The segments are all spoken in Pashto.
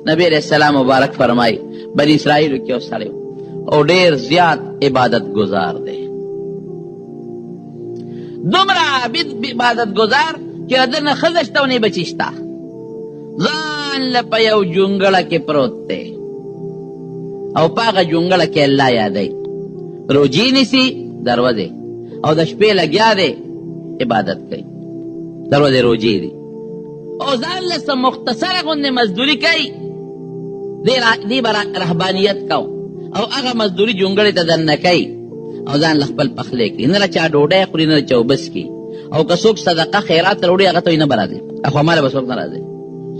نبی علیہ السلام مبارک فرمائی بنی اسرائیل کې یو سړی او ډیر زیات عبادت گزار دی، دومره عبادت گزار چې دنه ښځه شته او نه بچي شته، ځان له په یو جونګړه کې پروت دی او په هغه جونګړه کې الله یادوي، روجې نیسي دروازې او د شپې لګیا دی عبادت کوي، دروازې روجې دي او ځان له څه مختصره غوندې مزدوري کوي، دی به رهبانیت کو او هغه مزدوري جونګړې ته دننه کوي او ځان له خپل پخلی کوي، نه له چا ډوډۍ خوري نه له چا اوبه څکي، او که څوک صدقه خیرات راوړي هغه ته یې نه به راځي، اخوا ماله به څوک نه راځي،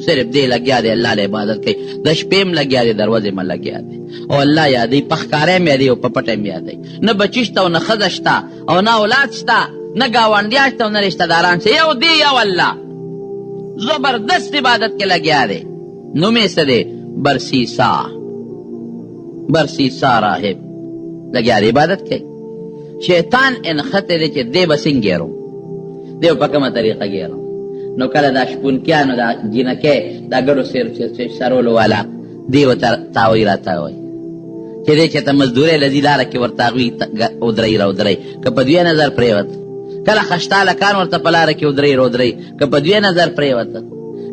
صرف دی لګیا دی الله له عبادت کوي، د شپې م لګیا دی دروازې م لګیا دی او الله یادوي، په ښکاره م یادوي او په پټه م یادوي، نه بچي شته او نه ښځه شته او نه اولاد شته، نه ګاونډیان شته او نه رشته داران شته، یو دی یو الله زبردست عبادت کې لګیا دی، نوم یې څه دی؟ برسیسا راهب لګیا دی عبادت کوي، شیطان انخته دی چې دی به څنګه ګیرو، دی په کومه طریقه ګیرو، نو کله دا شپونکیانو دا جینکې دا ګډو سرولو والا دی ورته تاوی راتاوی چې دی چې ته مزدورۍ لذي لاره کې ورته هغوی ودرئ راودرئ که په دوی نظر پرېوت، کله خشتاله کان ورته په لاره کې ودرئ رودرئ که په دوی نظر پرېوته،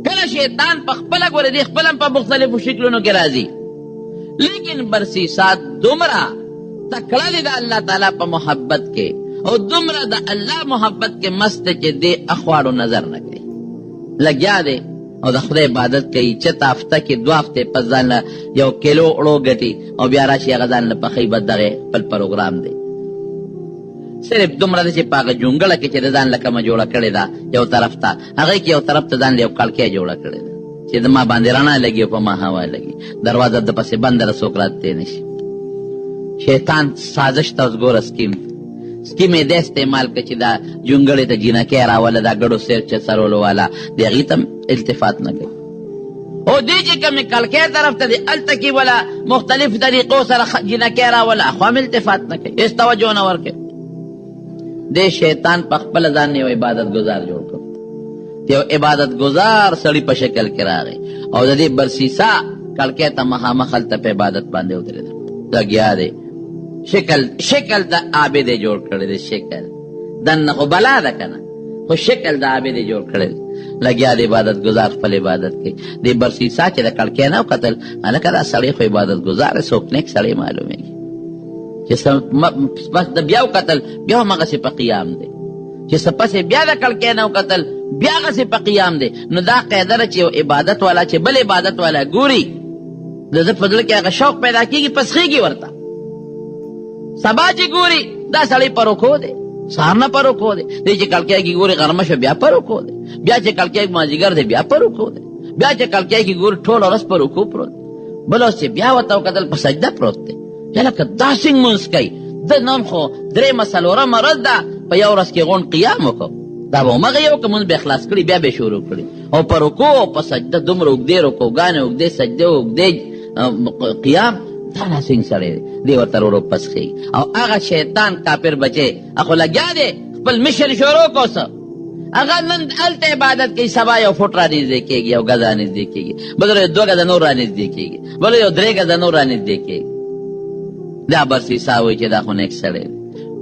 کله شیطان په خپله ګوره دی خپل هم په مختلفو شکلونو کې راځي، لیکن برسیسا دومره تکړه دی د الله تعالی په محبت کې او دومره د الله محبت کې مست چې دی اخواړو نظر نه کوي، لګیا دی او د خدای عبادت کوي، چته هفته کې 2 هفتې پس ځان له 1 کیلو اوړو ګټي او بیا راشي هغه ځان له پخوي، بس دغه خپل پروګرام دی، صرف دومره ده چې په هغه جونګړه کې چې د ځان له کومه جوړه کړې ده یو طرف ته، هغې کې یو طرف ته ځان له یو کړکۍ جوړه کړې ده چې د ما باندې رڼا لګي او په ما هوا لګي، دروازه د پسې بنده ده څوک راتلی نه شي، شیطان سازش ته اوس ګوره سکیم یې دا استعمال کړه چې دا جونګړې ته جینکۍ راوله، دا ګډو سرولو والا د هغې ته التفات نه کوي، او دی چې کومې کړکۍ طرف ته دی هلته کې وله مختلف طریقو سره جینکۍ راوله هخوا هم التفات نه کوي، هېڅ توجه نه ورکوي، دی شیطان په خپله ځان یو عبادت گزار جوړ کړ، یو عبادت گزار سړي په شکل کې راغی او د دې برسیسا کړکۍ ته مخامخ هلته په عبادت باندې ودرېده، لګیا دی شکل د عابد یې جوړ کړی دی، شکل دننه خو بلا ده که نه خو شکل د عابد یې جوړ کړی دی، لګیا دی عبادت گزار خپل عبادت کوي، دی برسیسا چې د کړکۍ نه وکتل هلکه دا سړی خو عبادت گزار دی، څوک نیک سړی معلومېږي، چې بس د بیا وکتل بیا همغسې په قیام دی، چې څه پسې بیا د کړکۍ نه وکتل بیا هغسې په قیام دی، نو دا قاعده ده چې یو عبادت والا چې بل عبادت والا ګوري د ده په زړه کې هغه شوق پیدا کېږي، پسخېږي ورته، سبا چې ګوري دا سړی په رکو دی، سهار نه په رکو دی، دی چې کړکۍ کې ګوري غرمه شو بیا په رکو دی، بیا چې کړکۍ کې مازدیګر دی بیا په رکو دی، بیا چې کړکۍ کې ګوري ټوله ورځ په رکو پروت دی، بله اوس چې بیا ورته وکتل په سجده پروت دی، لکه دا څنګه مونځ کوي، د نن خو 3 ورځ ده په یو ورځ کې غونډ قیام وکړو، دا به همغه یو که مونځ به خلاص کړي بیا به شروع کړي، او په رکوع او په سجده دومره اوږدې رکوګانې اوږدې سجدې اوږدې قیام، دا څنګه سړی دی، دی ورته ورو پسخېږي، او هغه شیطان کافر بچی اخو لګیا دی خپل مشر شروع کو څه، هغه نن هلته عبادت کوي، سبا یو فوټ را نږدې کېږي، یو ګز را نږدې کېږي، بل یو 2 ګزه نور را نږدې کېږي، بل یو 3 ګزه نور را نږدې کېږي، دا برسیسا وایي چې دا خو نیک سړی دی،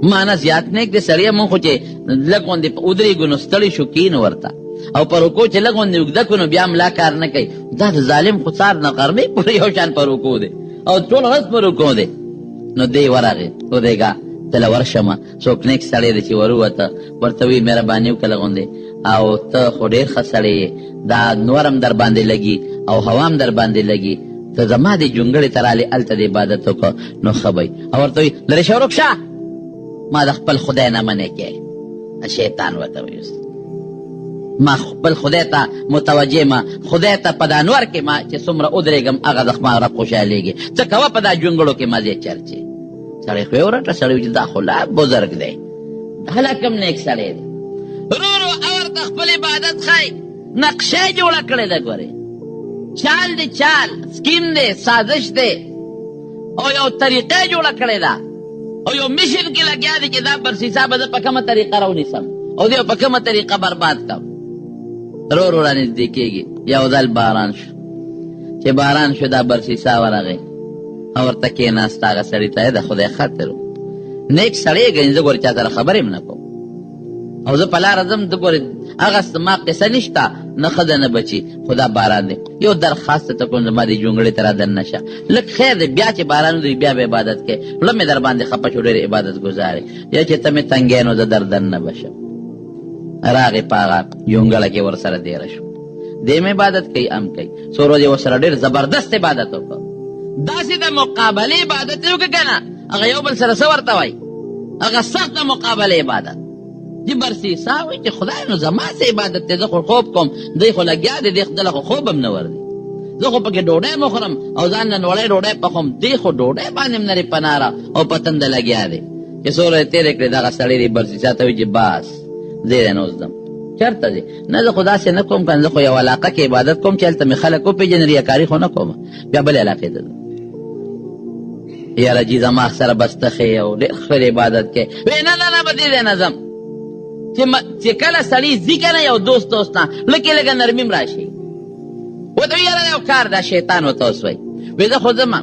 معنی زیات نیک دی سړی، مونږ خو چې لږ غوندې ودرېږو نو ستړي شو کېنو ورته، او په رکوع چې لږ غوندې اوږده کړو نو بیا ملا کار نه کوي، دا د ظالم خو سهار نه غرمې پورې یو شان په رکوع دی او ټول ورځ په رکوع دی، نو دی ورغې ودرېږه تله ورشمه، څوک نیک سړی دی چې ورووته ورته وایي مهرباني وکړه لږ غوندې، او ته خو ډېر ښه سړی یې، دا نور هم در باندې لګي او هوا هم در باندې لګي، ته زما دې جونګړې ته رالې هلته د عبادت وکړه نو ښه به او ورته وایي لرې شه ورک شه، ما د خپل خدای نه منې کې، شیطان ورته وایي ما خپل خدای ته متوجه ما، خدای ته په دا نور کې ما چې څومره ودرېږم هغه د ما رب خوشحالېږي، څه کوه په دا جونګړو کې مزې چرچې، سړی خو یې ورټه سړی چې دا خو لا بزرګ دی، هلک هم نیک سړی دی، ورو ورته خپل عبادت ښایي، نقشه یې جوړه کړې ده ګورې، چال دی چال، سکیم دی، سازش دی، او یو طریقه جوړه کړې ده، او یو مشن کې لګیا دی چې دا برسیسا به زه په کومه طریقه راونیسم او دی په کومه طریقه برباد کړم، رو را نږدې کېږي، یو ځل باران شو، چې باران شو دا برسیسا ورغی او ورته کېناست. هغه سړي ته د خدای خاطر نیک سړی ګڼي، زه ګورې چا سره خبرې هم نه کوم او زه په لاره ځم، زه ګورې هغه زما قصه نشته، نه ښځه نه بچي، خو دا باران دی. یو درخواست ته کوم زما دې جونګړې ته را دننه شه، لږ خیر دی، بیا چې باران ودري بیا به عبادت کوې. زړه مې در باندې خفه شو، ډېر عبادت ګزار یې، یا چې ته مې تنګی نو زه در دننه به شم. راغې په هغه جونګړه کې ورسره دیره شو، دې م عبادت کوي ام کوي. څو ورځې ورسره ډېر زبردست عبادت وکړ، داسې د مقابلې عبادت یې وکړه که نه، هغه یو بل سره څه ورته وایي، هغه سخت د مقابلې عبادت. چې برسیسا وایي چې خدای نو زما څه عبادت دی، زه خو خوب کوم، دی خو لګیا دی، دی دله خو خوب هم نه ورځي، زه خو پکې ډوډۍ مخورم او ځان نن وړی ډوډۍ پخوم، دی خو ډوډۍ باندې هم نرې پناره او په تنده لګیا دی. چې څو ورځې تېرې کړې دغه سړی دی برسیسا ته وایي چې بس زه دی نو ځم. چېرته ځې؟ نه زه خو داسې نه کوم که نه، زه خو یو علاقه کې عبادت کوم چې هلته مې خلک وپېژني، ریاکاري خو نه کوم، بیا بلې علاقې ته ځم. یاره جي زما سره بس ته ښې او ډېر ښه عبادت کوې. وی نه نه نه به دې ځای نه ځم، چې کله سړي ځي که نه یو دوست نه لږې لږه نرمي م را شي. ورته یاره یو کار دا شیطان ورته اوس وایي، وی زه خو ځم،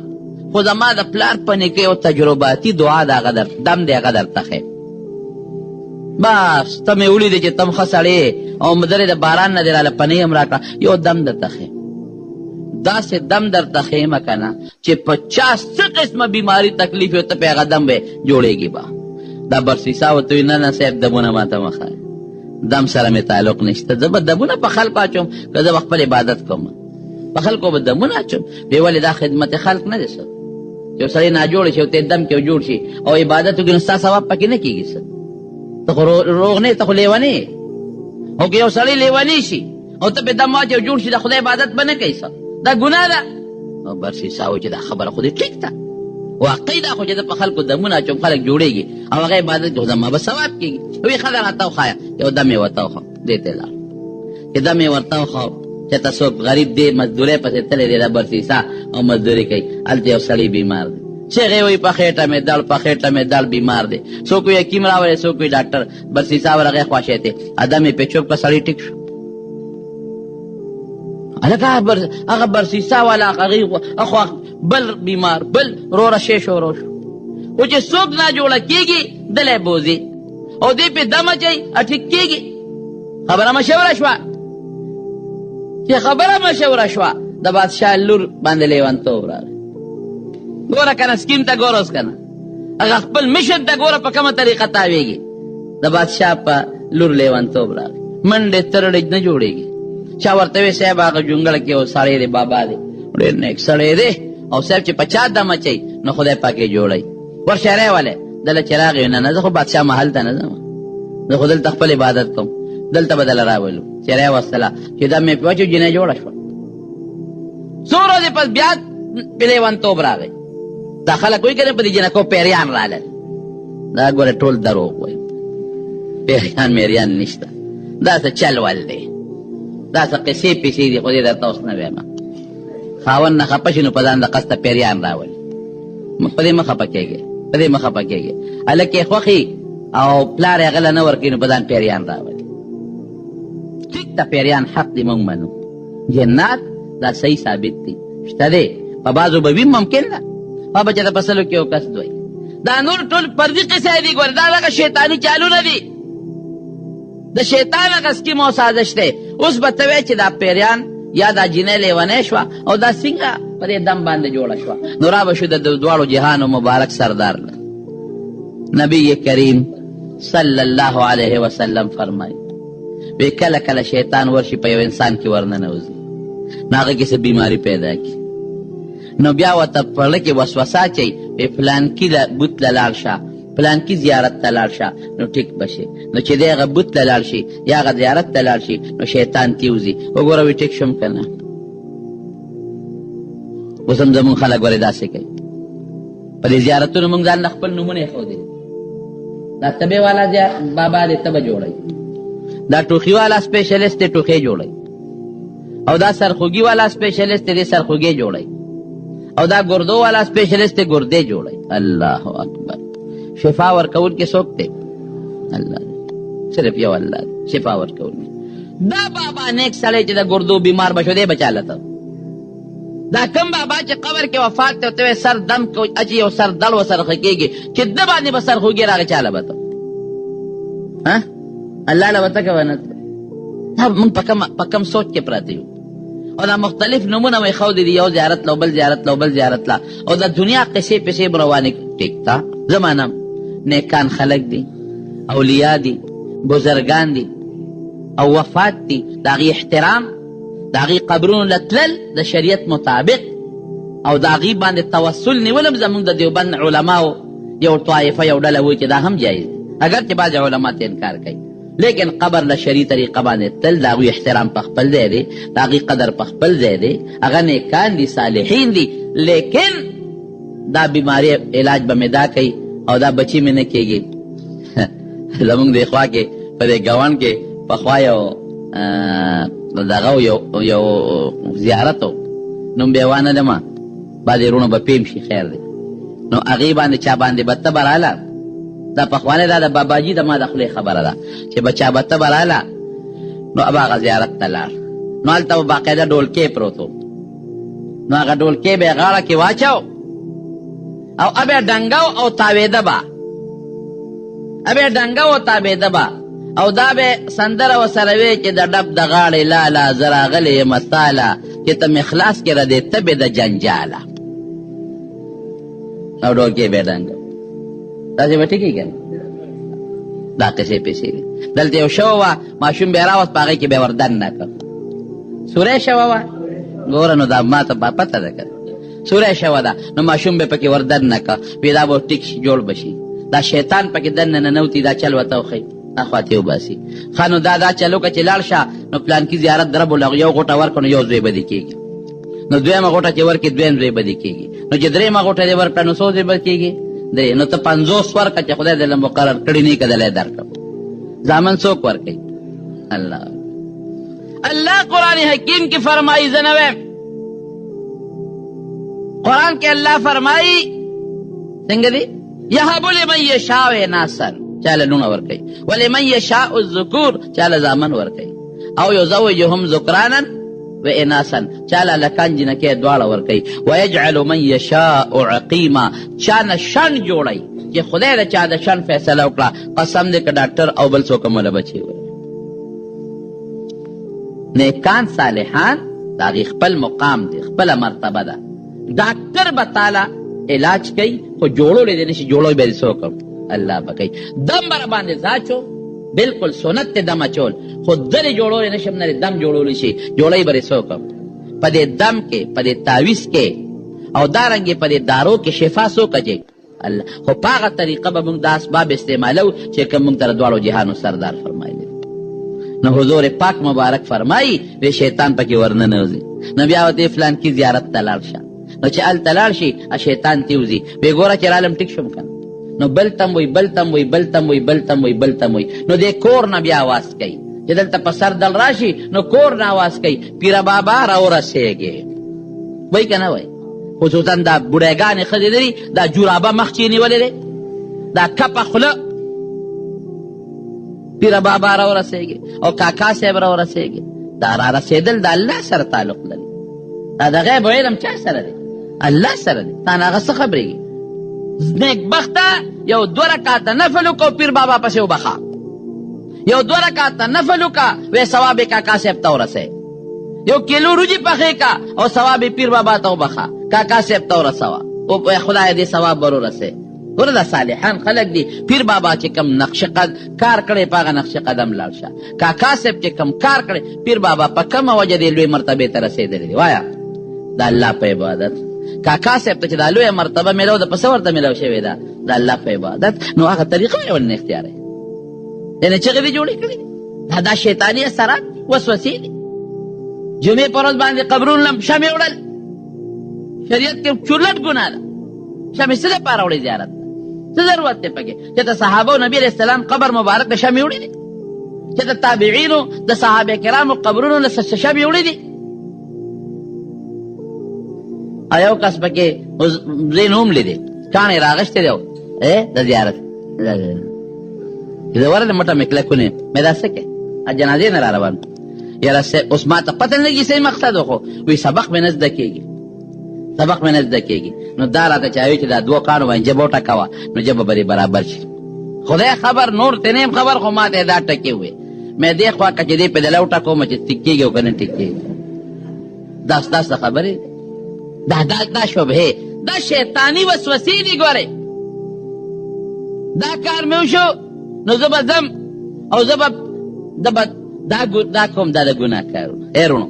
خو زما د پلار په نیکۍ یو تجرباتي دعا د هغه دم دی، هغه درته ښیم. بس ته مې ولیدې چې ته م ښه سړی او مدرې د باران نه دې راله پنۍ هم را کړه، یو دم درته ښیم، داسې دم درته ښیمه که نه چې 50 څه قسمه بیماري تکلیف یو ته پې هغه دم به جوړېږي به. دا برسیسا ورته وایي نه نه صاحب دمونه ماته مه ښایه، دم سره مې تعلق نشته، زه به دمونه په خلکو اچوم که زه به خپل عبادت کوم، په خلکو به دمونه اچوم. وی ولې دا خدمت خلق نه دی څه، یو سړی ناجوړ شي او ته دم کې جوړ شي او عبادت وکړي نو ستا ثواب پکې نه کېږي څه، ته خو روغ نه، ته خو لیونی یې. او که یو سړی لیونی شي او ته پې دم واچې او جوړ شي د خدای عبادت به نه کوي څه، دا ګناه ده. او برسیسا وایي چې دا خبره خو دې ټیک ده، واقعي دا خو چې زه په خلکو دمونه اچوم خلک جوړېږي او هغه عبادت کوي، زما به ثواب کېږي. وایي ښه ده راته وښایه، یو دم یې ورته وښه، دې ته یې لاړ چې دم یې ورته وښه چې ته څوک غریب دی مزدورۍ پسې تللی دی دا برسیسا او مزدوري کوي، هلته یو سړی بیمار دی، چغې وایي په خېټه مې دړ، په خېټه مې دړ، بیمار دی. څوک وایي حکیم راولی، څوک وایي ډاکټر. برسیسا ورغی خواشی دی، ادم یې پې چوپ کړه، سړی ټیک شو. هغه برسیسا والا هغه بل بیمار بل روره شی شروع شو، او چې څوک ناجوړه کېږي دلی بوځي او دې پې دم اچوي ټیک کېږي. خبره مشوره شوه، چې خبره مشوره شوه د بادشاه لور باندې لیونتوب راغی. ګوره که نه سکیم ته ګوره اوس که نه، هغه خپل مشر ته ګوره په کومه طریقه تاویږي. د بادشاه په لور لیونتوب راغی، منډې ترړې نه جوړېږي. چا ورته وی صاحب هغه جونګړه کې یو سړی دی، بابا دی، ډېر نیک سړی دی، او صاحب چې په چا دم اچوي نو خدای پاک یې جوړوي. ورشه رایولی دله چې راغی نه نه زه خو بادشاه محل ته نه ځم، زه خو دلته خپل عبادت کوم، دلته به دله راولو. چې راوستله چې دم یې پې واچو جینۍ جوړه شوه. څو ورځې پس بیا پې لیونتوب راغی. دا خلک وایي که نه په دې جنکو پیریان رالل، دا ګوره ټول دروغ وایي، پیریان میریان نشته، دا څه چل ول دی، دا څه قصې پیسې دي، خو دې درته اوس نه وایم. خاوند نه خفه شي نو په ځان د قصده پیریان راولي، په دې مه خفه کېږي، په دې مه خفه کېږي. هلک یې خوښي او پلار یې هغه له نه ورکوي نو په ځان پیریان راولي. ټیک ده پیریان حق دی، موږ منو. جنات دا صحیح ثابت دی، شته دی، په بعضو به وي ممکن ده، ما به چې د فصلو کې یو کس دوی. دا نور ټول فردي قصې دي، ګوره دا دغه شیطاني چالونه دي، د شیطان هغه سکیم او سازش دی. اوس به ته وایې چې دا پیریان یا دا جینۍ لیونۍ شوه او دا څنګه په دې دم باندې جوړه شوه، نو را به شو د دواړو جهانو مبارک سردار له نبی کریم صلی الله علیه وسلم فرمایي، وی کله کله شیطان ورشي په یو انسان کې ورننوځي، نو هغه کې څه بیماري پیدا کړي، نو بیا ورته په زړه کې وسوسه اچوي، وی فلانکي بوت له لاړ شه، فلانکي زیارت ته لاړ شه نو ټیک به شي. نو چې دی هغه بوت ته لاړ شي یا هغه زیارت ته لاړ شي نو شیطان تیوځي. وګوره وی ټیک شم که نه. اوس هم زمونږ خلک ورې داسې کوي، په دې زیارتونو مونږ ځان نه خپل نومونه ایښودي، دا تبې والا بابا دی تبه جوړوي، دا ټوخي والا سپیشلیست دی ټوخی جوړوي، او دا سرخوږي والا سپیشلیست دی سرخوږی جوړوي، او دا ګردو والا سپیشلیست دی ګردې جوړوي. الله اکبر. شفا ورکول کې څوک دی؟ الله، صرف یو الله شفا ورکول. دا بابا نیک سړی چې د ګردو بیمار بشو دی بچاله ته دا کم بابا چې قبر کې وفات ته ورته سر دم کو اچي یو سر دل وسره خکېږي چې د باندې به سر خوږي راغی چاله به ته الله له وته کوي موږ په کم سوچ کې پراته یو او دا مختلف نمونه وي خو دي یو زیارت لو بل زیارت لو بل زیارت لا او دا دنیا قصې پسې روانه ټیکتا زمانہ نیکان خلق دي اولیاء دي بزرگان دي او وفات دي داغي احترام داغي قبرون لتلل د شریعت مطابق او داغي باندې توسل نیولم زمونږ د دیوبند علماو یو طائفه یو ډله وي چې دا هم جایز اگر چې بعض علما ته انکار کوي لیکن قبر له شریع طریقه باندې تل داغوی احترام په خپل ځای دی داغي قدر په خپل ځای دی هغه نیکان دي صالحین دي لیکن دا بیماری علاج به مې دا کوي او دا بچی مې نه کېږي زمونږ د خوا کې په دې ګاونډ کې پخوا یو دغه یو زیارت و نوم بیا وانهلمه بعضې وروڼو به پیم شي خیر دی نو هغې باندې چا باندې بته به راله دا پخوانی دا د باباجي د ما د خولې خبره ده چې بچا بته به راله نو اب هغه زیارت ته لاړ نو هلته به باقاعده ډولکې پروت و نو هغه ډولکې به یې غاړه کې واچو او ابه ډنګو او تاوېده به ابه ډنګو او تاوېده به او دا به سندره ورسره وی چې د ډب د غاړې لاله زه راغلی یم تاله چې ته مې خلاص کړه دې تبې د جنجاله او ډولکې به یې ډنګو داسې به ټیکي که نه دا قصې پیسې دي دلته یو شوه وه ماشوم بیا راوست په هغې کې بیا ور دننه کړ سوری شوه وه ګوره نو دا ما ته پته ده که سوری شوه ده نو ماشوم به پکې ور دننه کړ وی دا به ټیک شي جوړ به شي دا شیطان پکې دننه ننوتي دا چل ورته وښیي اخواتې وباسي ښه نو دا چل وکړه چې لاړ شه نو پلانکي زیارت د رب العالمین یو غوټه ورکړه نو یو زوی به دې کېږي نو دویمه غوټه چې ورکړي دویم زوی به دې کېږي نو چې درېیمه غوټه دې ورکړه نو څو زوی به کېږي درې نو ته 50 ورکړه چې خدای دې له مقرر کړي نه که دلی درکړم زامن څوک ورکوي الله قرآن حکیم کې فرمایي زه نه ویم قرآن کې الله فرمایي څنګه دی یهب لمن یشاء اناثا چاله لونه ورکوي ولمن یشاء الذکور چاله زامن ورکوي او یزوجهم ذکرانا و اناسا چاله لکان جنکې دواړه ورکوي ویجعل من یشاء عقیما چانه شن جوړی چې خدای د چا د شن فیصله وکړه قسم دې که ډاکټر او بل څوک مله بچي وي نیکان صالحان د هغې خپل مقام دی خپله مرتبه ده ډاکټر به تاله علاج کوي خو جوړولی دی نشي جوړوی به دې څوک الله به کوي دم به راباندې ځاچو بالکل سنت ته دم اچول خو دلې جوړولی نشم نه دم جوړولی شي جوړی به دې څوک په دې دم کې په دې تعویز کې او دارنګې په دې دارو کې شفا څوک اچوي الله خو په هغه طریقه به موږ دا اسباب استعمالو چې کوم موږ ته د دواړو جهانو سردار فرمایلی نو حضور پاک مبارک فرمایي وی شیطان پکې ورننوځي نو بیا ورته فلان کې زیارت ته لاړ شه نو چې هلته لاړ شي شیطان ته وځي وی ګوره چې رالم ټیک شم که نو بل تم وی بل تم وی بل تم وی بل تم وی بل تم وی نو دې کور نه بیا آواز کوي چې دلته په سر دل راشي نو کور نه آواز کوي پیره بابا راورسېږي وایي که نه وایي خصوصا دا بوډیګانې ښځې لري دا جورابه مخ چې یې نیولې دی دا کپه خوله پیره بابا راورسېږي او کاکا صاحب راورسېږي دا رارسېدل د الله سره تعلق لري دا د غیب علم چا سره دی الله سره دی تا نه هغه څه خبرېږي نیکبخته یو 2 رکعته نفل وکړه پیر بابا پسې وبخه یو 2 رکعته نفل وکړه وی ثواب یې کاکا صاحب ته ورسوي یو کیلو روجي پخې کا او ثواب پیر بابا ته وبخه کاکا صاحب ته ورسوه او خدای دې ثواب ور ورسوي ګوره دا صالحان خلک دي پیر بابا چې کم نقش کار کړی په هغه نقش قدم لاړ شه کاکا صاحب چې کم کار کړی پیر بابا په کومه وجه دې لوی مرتبې ته رسېدلی دی وایه د الله په عبادت کاکا صاحب ته چې دا لویه مرتبه میلاو ده په څه ورته میلاو شوې ده د الله په عبادت نو هغه طریقه یې ولنه اختیاروي یعنې چغې دې جوړې کړي دي دا شیطاني اثرات وسوسې دي جمعې په ورځ باندې قبرونه شمې وړل شریعت کې چورلټ ګناه ده شمې څه دپاره وړې زیارت څه ضرورت دی پکې چې د صحابه نبي علیه السلام قبر مبارک د شمې وړي دي چې د تابعینو د صحابه کرامو قبرونو نه شمې وړي دي یو کس پکې زه نوم لیدې کاڼې راغشتې دی د زیارت زه ورغلم مټه مې کلکونې مې دا څه کې جنازې نه را روان یاره اوس ما ته پته نه لګي صحیح مقصد خو وی سبق مې نه زده کېږي سبق مې نه زده کېږي. نو دا راته چا وایي چې دا دوه کاڼو باندې ژبه وټکوه نو ژبه به دې برابر شي. خدای خبر، نور ته نیم خبر، خو ما ته دا ټکې وې. مې دې خوا که چې دې په دله وټکوم چې ټیک کېږي او که نه ټیک کېږي. دا ستاسو خبرې دا شبهې، دا شیطاني وسوسې دي. ګورې دا کار مې وشو نو زه به ځم او زه به دا کوم دا د ګناه کارونه. هیرونو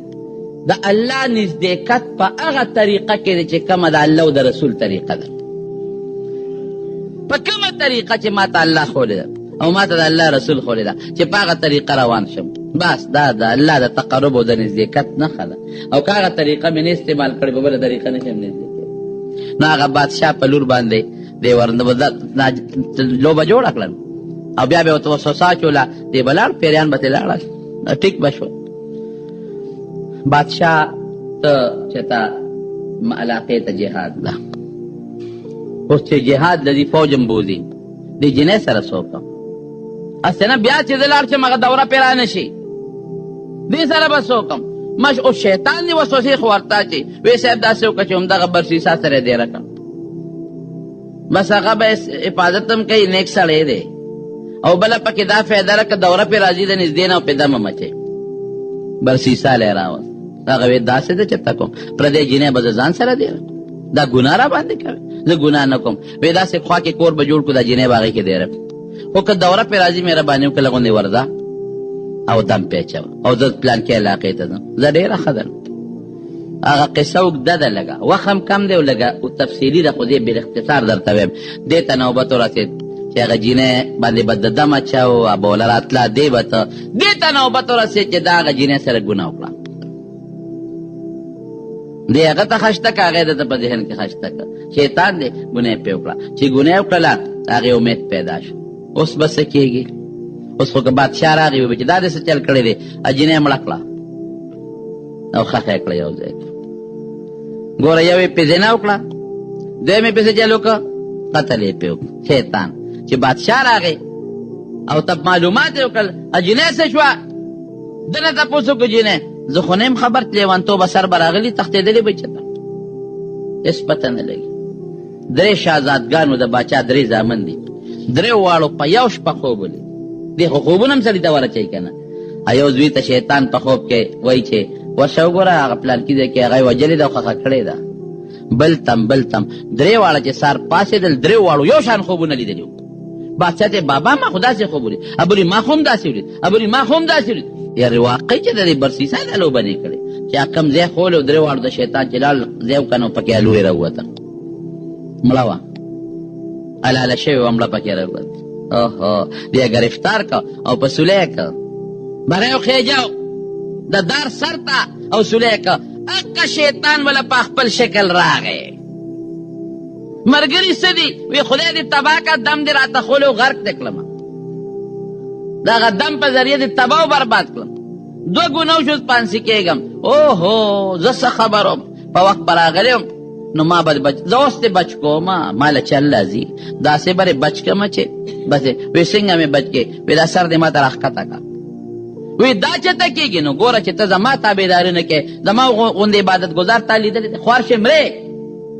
د الله نزدېکت په هغه طریقه کې دی چې کومه د الله او د رسول طریقه ده. په کومه طریقه چې ما ته الله ښولې ده او ما ته د الله رسول ښولې ده چې په هغه طریقه روان شم، بس دا د الله د تقرب او د نزدېکت نښه ده. او که هغه طریقه مې نه استعمال کړې په بله طریقه نه شم نزدې کېدی. نو هغه بادشاه په لور باندې دی لوبه جوړه کړل او بیا به ورته وسوسه اچوله، دی به لاړ، پیریان به ترې لاړل، ټیک به شول. بادشاه ته چې تا علاقې ته جهاد ده، اوس چې جهاد لدي فوجم بوځي دې جنۍ سره څه وکړم؟ هسې نه بیا چې زه لاړ شم هغه دوره پرې رانه شي، دې سره به څه وکړم؟ اوس شیطان دې وسوسې خو ورته اچوي. وی صاحب داسې وکړه چې همدغه برسیسا سره یې دیره کړم، بس هغه به حفاظت هم کوي، نیک سړی دی. او بله پکې دا فایده ده که دوره پې راځي د نږدې نه او پې دمه مچوي. برسیسا لی راوست، هغه وی داسې ده چې ته کوم پردی جنۍ به زه ځان سره دیره دا ګناه را باندې کوي؟ زه ګناه نه کوم. وی داسې خوا کې کور به جوړ کړو دا جنۍ به هغې کې دیره خو که دوره پې راځي مهرباني وکړه لږ غوندې ورځه او دم پې اچوه او زه پلانکې علاقې ته ځم. زه ډېره ښه ده. هغه قصه اوږده ده، لږه وخت هم کم دی او لږه تفصیلي ده، خو دې بالاختصار درته وایم. دې ته نوبت ورسېد چې هغه جینۍ باندې به د دم اچاو، ابوله راتله، دې به ته دې ته نوبت ورسېد چې دا هغه جینۍ سره ګناه وکړه. دې هغه ته خشته که هغې ده ته په ذهن کې خشته که شیطان دی ګناه پې وکړه. چې ګناه وکړله هغې امید پیدا شو. اوس به څه کېږي؟ اوس خو که بادشاه راغی وی چې دا دې څه چل کړی دی، جینۍ مړه کړه او ښخ یې کړه یو ځای کې. ګوره یو یې پې زنا وکړه، دویم یې پسې چل وکړه، قتل یې پې وکړه. شیطان چې بادشاه راغی او تب معلومات یې وکړل جینۍ څه شوه، ده نه تپوس وکړو جینۍ زه خو نه یم خبر چې لیونتوبه سر به راغلي تښتېدلې به چېرته هېڅ پته نه لګي. درې شهزادګانو د باچا درې زامن دي، درې واړو په یو شپه خوب ولید. دې خو خوبونه هم سړي ته ورچوي که نه. یو زوی ته شیطان په خوب کې وایي چې ورشه وګوره هغه پلانکي ځای کې هغه یې وژلې ده او ښخه کړې ده. بل تم درې واړه چې سار پاڅېدل، درې واړو یو شان خوبونه لیدلي وو. بادشاه ته بابا ما خو داسې خوب ولید، ابولي ما خو هم داسې ولید، ابولي ما خو هم داسې ولید. یارې واقعي چې د دې برسیسا دا لوبه نه کړې چې کوم ځای خولی و درې واړو د شیطان چې لاړ ځای وکړه نو پکې الو یې راووته، مړه وه، الاله شوې وه، مړه پکې راووته. اوهو بیا ګرفتار که او په سولی یې که بری وخېجو د دار سر ته او سولی یې که. اقه شیطان وله په خپل شکل راغی. ملګري څه دي؟ وی خدای دې تباه که، دم دې راته خولی و غرق دې کړمه، د هغه دم په ذریعه دې تباه و برباد کړم. دوه ګناه وشو پانسي کېږم. اوهو زه څه خبر وم، په وخت به راغلی وم نو ما به زه اوس دې بچ کومه، ما له چل راځي داسې به دې بچ کړمه چې بس وی څنګه مې بچ کې؟ وی دا سر دې ما ته راښکته کړه. وی دا چېرته کېږي؟ نو ګوره چې ته زما تابعداري نه کوې، زما غوندې عبادت ګزار تا لیدلی دی، خوار شې مرې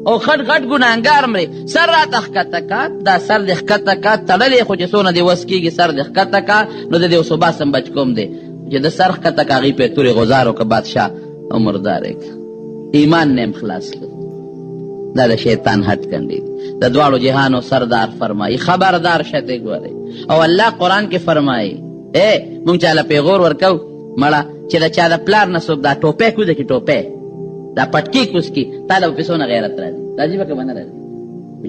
او خټ غټ ګناهګار مرې، سر راته ښکته که، دا سر دې ښکته که، تړلی خو چې څونه دې وس کېږي سر دې ښکته که، نو د دې اوس وباسم بچ کوم دی چې د سر ښکته که هغې پې تورې غزار وکړه بادشاه او مردار یې کړه. ایمان نه یم خلاص کړ. دا د شیطان هټ کنډې دي. د دواړو جهانو سردار فرمایي خبردار شته ګورئ. او الله قرآن کې فرمایي مونږ چاله پیغور ورکو مړه چې د چا د پلار نه څوک دا ټوپی کوزه کي ټوپی دا پټکي کوز کي تا له په څونه غیرت راځي راځي به که نه راځي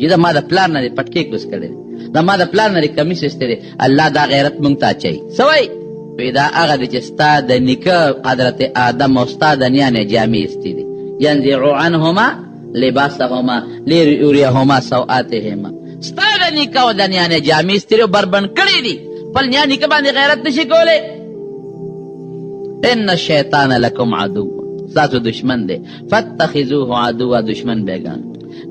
چې دا ما د پلار نه پټکي کوز کړی دا ما د پلار نه کمیس ایستلی الله دا غیرت مونږ ته اچوي څه وایي دا هغه دی چې ستا د نیکه حضرت آدم او ستا د نیانې جامې ایستې دي ینزع عنهما لباسهما لیریهما سوآتهما ستا د نیکه او د نیانې جامې ایستې دي بربند کړي دي خپل نیا نیکه باندې غیرت نشي کولی ان الشیطان لکم عدو ستاسو دشمن دی فاتخذوه عدوا دشمن بیگان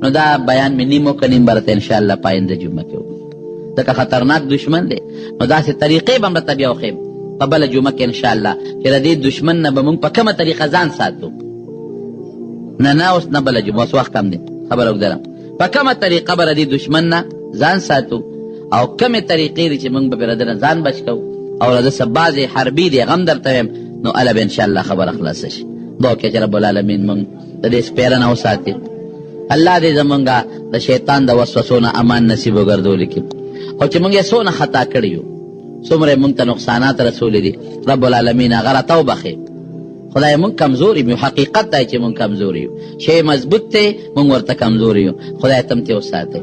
نو دا بیان می نیمو که نیم برته انشاءالله پاینده جمعه کې وکړو ځکه خطرناک دشمن دی نو داسې طریقې به هم راته بیا وښیم په بله جمعه کې انشاءالله چې د دې دشمن نه به مونږ په کومه طریقه ځان ساتو نه اوس نه بله جمعه، اوس وخت کم دی، خبره اوږده ده. په کومه طریقه به د دې دشمن نه ځان ساتو او کومې طریقې دي چې موږ به پرې د نه ځان بچ کوو او د څه بعضې حربي دی هغه هم درته ویم، نو هله به انشاءالله خبره خلاصه شي. دعا وکړئ چې رب العالمین موږ د دې سپېرنه وساتي. الله دې زمونږ د شیطان د وسوسو نه امان نصیب وګرځولی کړي، او چې موږ یې څونه خطا کړي یو، څومره موږ ته نقصانات رسولی دي، رب العالمین هغه راته وبخې. خدای موږ کمزور یو، حقیقت دی چې موږ کمزور یو، شی مضبوط دی موږ ورته کمزور یو. خدای تم ته وساتئ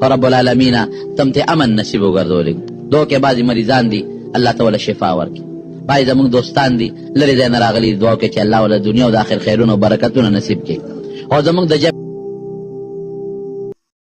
او رب العالمین تم ته امن نصیب وګرځولی. دعا کې بعضې مریضان دي الله ته وله شفا ورکړي، بعضې زموږ دوستان دي لرې ځای نه راغلي، دعا وکړئ چې الله وله دنیا او د آخر خیرونه او برکتونه نصیب کړي. او زموږ د